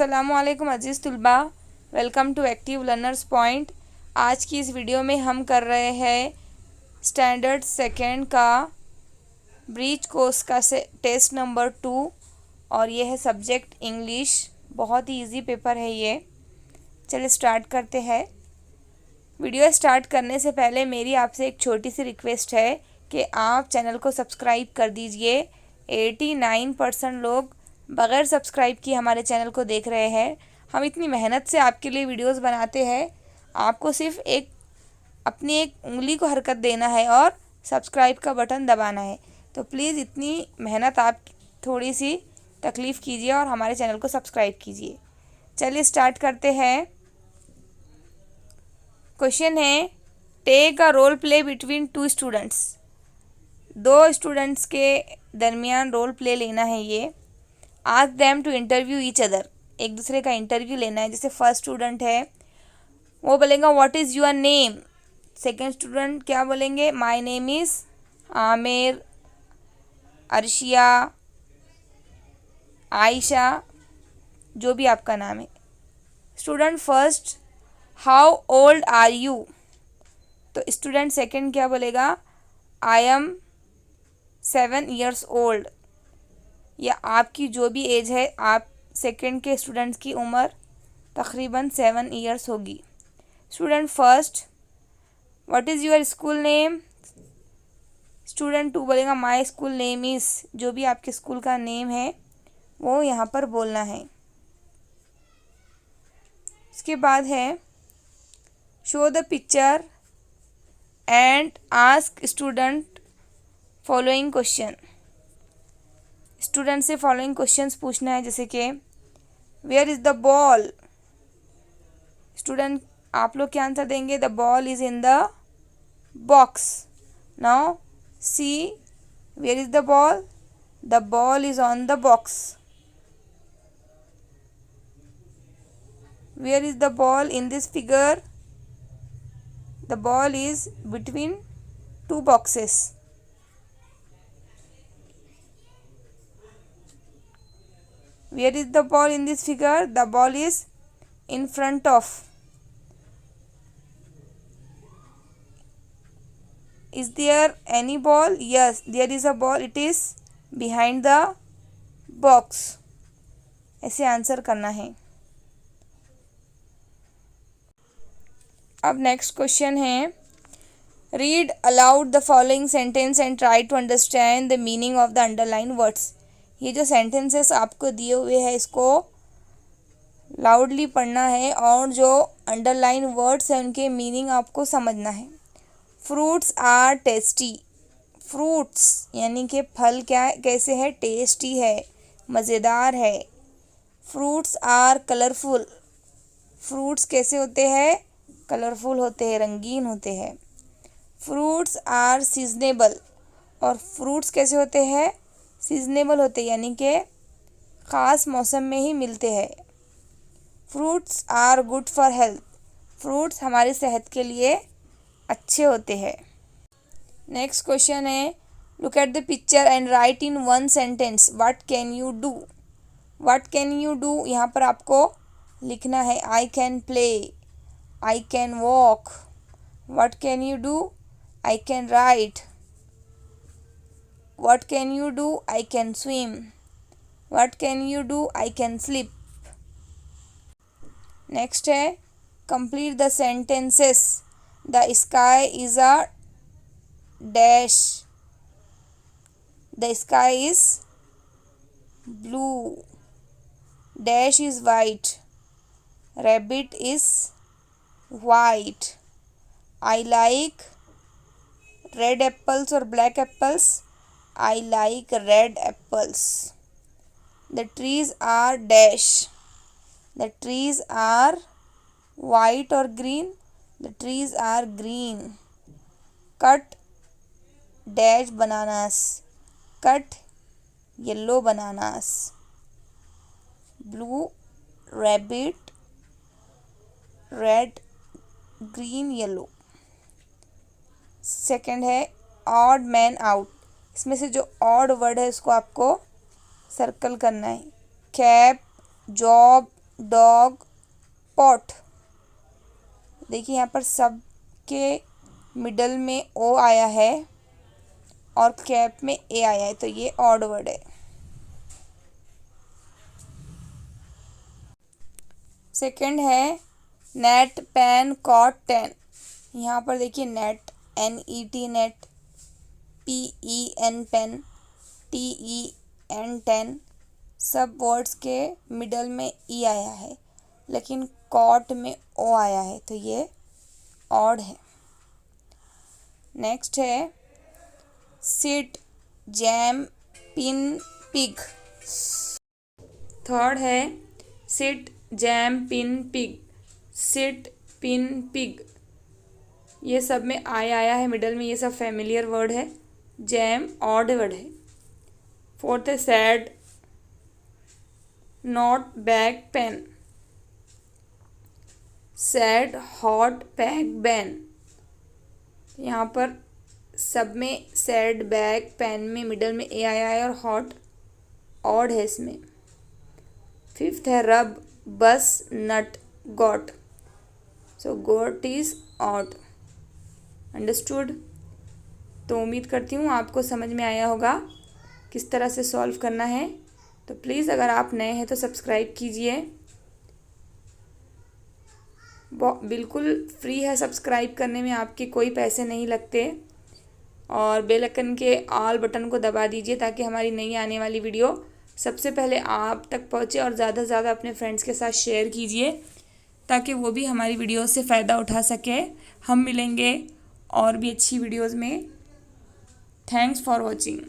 अस्सलामुअलैकुम अज़ीज़ तुलबा, welcome to active learners point. आज की इस वीडियो में हम कर रहे हैं स्टैंडर्ड सेकेंड का ब्रीच कोर्स का टेस्ट नंबर 2 और ये है सब्जेक्ट इंग्लिश। बहुत ही इजी पेपर है ये। चलिए स्टार्ट करते हैं। वीडियो स्टार्ट करने से पहले मेरी आपसे एक छोटी सी रिक्वेस्ट है कि आप चैनल को सब्सक्राइब कर दीजिए। 89% लोग बग़ैर सब्सक्राइब किए हमारे चैनल को देख रहे हैं। हम इतनी मेहनत से आपके लिए वीडियोस बनाते हैं, आपको सिर्फ अपनी एक उंगली को हरकत देना है और सब्सक्राइब का बटन दबाना है। तो प्लीज़ इतनी मेहनत आप थोड़ी सी तकलीफ़ कीजिए और हमारे चैनल को सब्सक्राइब कीजिए। चलिए स्टार्ट करते हैं। क्वेश्चन है, take a role play between two students. दो स्टूडेंट्स के दरमियान रोल प्ले लेना है ये। Ask them to interview each other, एक दूसरे का इंटरव्यू लेना है। जैसे फर्स्ट स्टूडेंट है वो बोलेगा what is your name. Second student क्या बोलेंगे, my name is Aamir, Arshiya, Ayesha, जो भी आपका नाम है। Student first, how old are you. तो स्टूडेंट सेकंड क्या बोलेगा, आई एम 7 years ओल्ड। या आपकी जो भी एज है, आप सेकंड के स्टूडेंट्स की उम्र तकरीबन 7 years होगी। Student first, what is your school name. Student two बोलेगा माय स्कूल नेम इज़, जो भी आपके स्कूल का नेम है वो यहाँ पर बोलना है। उसके बाद है, show the picture and ask student following question. Student से फॉलोइंग क्वेश्चंस पूछना है, जैसे कि where is the ball. Student आप लोग क्या आंसर देंगे, the ball is in the box. Now see, where is the ball is on the box. Where is the ball in this figure, the ball is between two boxes. Where is the ball in this figure? The ball is in front of. Is there any ball? Yes, there is a ball. It is behind the box. ऐसे answer करना है। अब next question है, read aloud the following sentence and try to understand the meaning of the underline words. ये जो sentences आपको दिए हुए हैं इसको लाउडली पढ़ना है और जो अंडरलाइन वर्ड्स हैं उनके मीनिंग आपको समझना है। Fruits are tasty. फ्रूट्स यानी कि फल क्या कैसे है, टेस्टी है, मज़ेदार है। Fruits are colourful. फ्रूट्स कैसे होते हैं, कलरफुल होते हैं, रंगीन होते हैं। Fruits are seasonable. और फ्रूट्स कैसे होते हैं, सीजनेबल होते हैं, यानी कि ख़ास मौसम में ही मिलते हैं। Fruits are good for health. Fruits हमारी सेहत के लिए अच्छे होते हैं। नेक्स्ट क्वेश्चन है, look at the picture and write in one sentence what can you do. What can you do यहाँ पर आपको लिखना है, I can play, I can walk. What can you do, I can write. What can you do? I can swim. What can you do? I can sleep. Next है, complete the sentences. The sky is a dash. The sky is blue. Dash is white. Rabbit is white. I like red apples or black apples. I like red apples. The trees are dash. The trees are white or green. The trees are green. Cut dash bananas. Cut yellow bananas. Blue rabbit, red, green, yellow. Second है, odd man out. इसमें से जो odd word है उसको आपको circle करना है। Cap, job, dog, pot. देखिए यहाँ पर सब के मिडल में ओ आया है और कैप में ए आया है, तो ये ऑड वर्ड है। सेकंड है नेट, पेन, कॉट, टेन। यहाँ पर देखिए net, NET net, PEN pen, TEN ten, सब वर्ड्स के मिडल में ई आया है, लेकिन कॉट में ओ आया है, तो ये ऑड है। नेक्स्ट है sit, jam, pin, pig. Third है sit, jam, pin, pig. Sit, pin, pig, ये सब में आई आया है मिडल में, ये सब फैमिलियर वर्ड है। जैम ऑड वर्ड है। फोर्थ है sad, not, bag, pen. Sad, hot, bag, ban. यहाँ पर सब में सैड, बैग, पेन में मिडल में ए आया है और हॉट ऑड है इसमें। फिफ्थ है rub, bus, nut, got. So got is odd. Understood. तो उम्मीद करती हूँ आपको समझ में आया होगा किस तरह से सॉल्व करना है। तो प्लीज़ अगर आप नए हैं तो सब्सक्राइब कीजिए, बिल्कुल फ्री है सब्सक्राइब करने में, आपके कोई पैसे नहीं लगते। और बेल आइकन के ऑल बटन को दबा दीजिए ताकि हमारी नई आने वाली वीडियो सबसे पहले आप तक पहुंचे, और ज़्यादा से ज़्यादा अपने फ्रेंड्स के साथ शेयर कीजिए ताकि वो भी हमारी वीडियो से फ़ायदा उठा सके। हम मिलेंगे और भी अच्छी वीडियोज़ में। Thanks for watching.